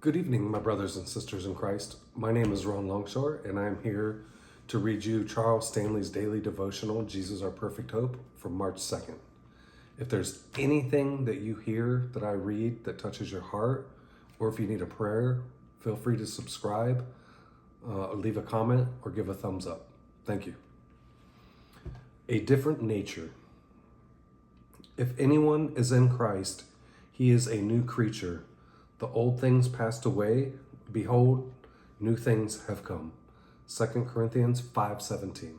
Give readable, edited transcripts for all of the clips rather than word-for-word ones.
Good evening, my brothers and sisters in Christ. My name is Ron Longshore, and I am here to read you Charles Stanley's daily devotional, Jesus Our Perfect Hope, from March 2nd. If there's anything that you hear that I read that touches your heart, or if you need a prayer, feel free to subscribe, leave a comment, or give a thumbs up. Thank you. A different nature. If anyone is in Christ, he is a new creature. The old things passed away. Behold, new things have come. 2 Corinthians 5:17.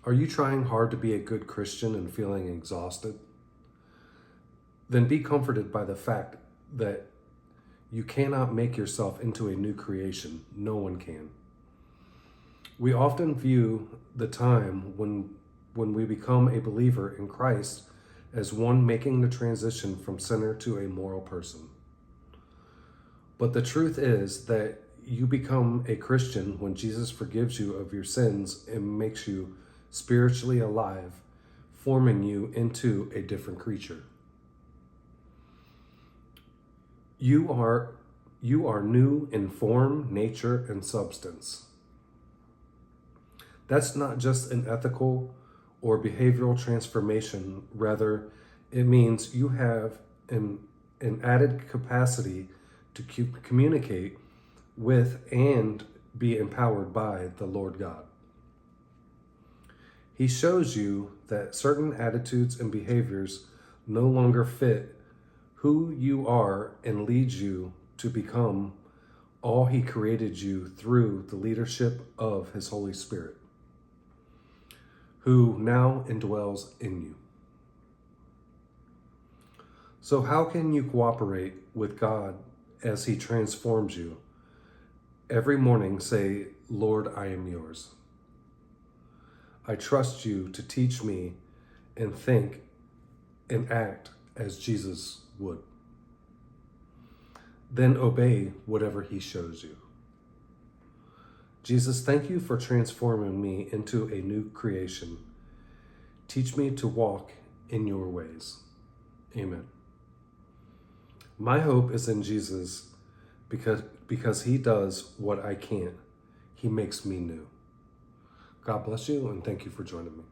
Are you trying hard to be a good Christian and feeling exhausted? Then be comforted by the fact that you cannot make yourself into a new creation. No one can. We often view the time when we become a believer in Christ as one making the transition from sinner to a moral person. But the truth is that you become a Christian when Jesus forgives you of your sins and makes you spiritually alive, forming you into a different creature. You are new in form, nature, and substance. That's not just an ethical or behavioral transformation. Rather, it means you have an added capacity to communicate with and be empowered by the Lord God. He shows you that certain attitudes and behaviors no longer fit who you are and leads you to become all He created you through the leadership of His Holy Spirit, who now indwells in you. So how can you cooperate with God as He transforms you? Every morning say, Lord, I am yours. I trust you to teach me and think and act as Jesus would. Then obey whatever He shows you. Jesus, thank you for transforming me into a new creation. Teach me to walk in your ways. Amen. My hope is in Jesus because He does what I can't. He makes me new. God bless you, and thank you for joining me.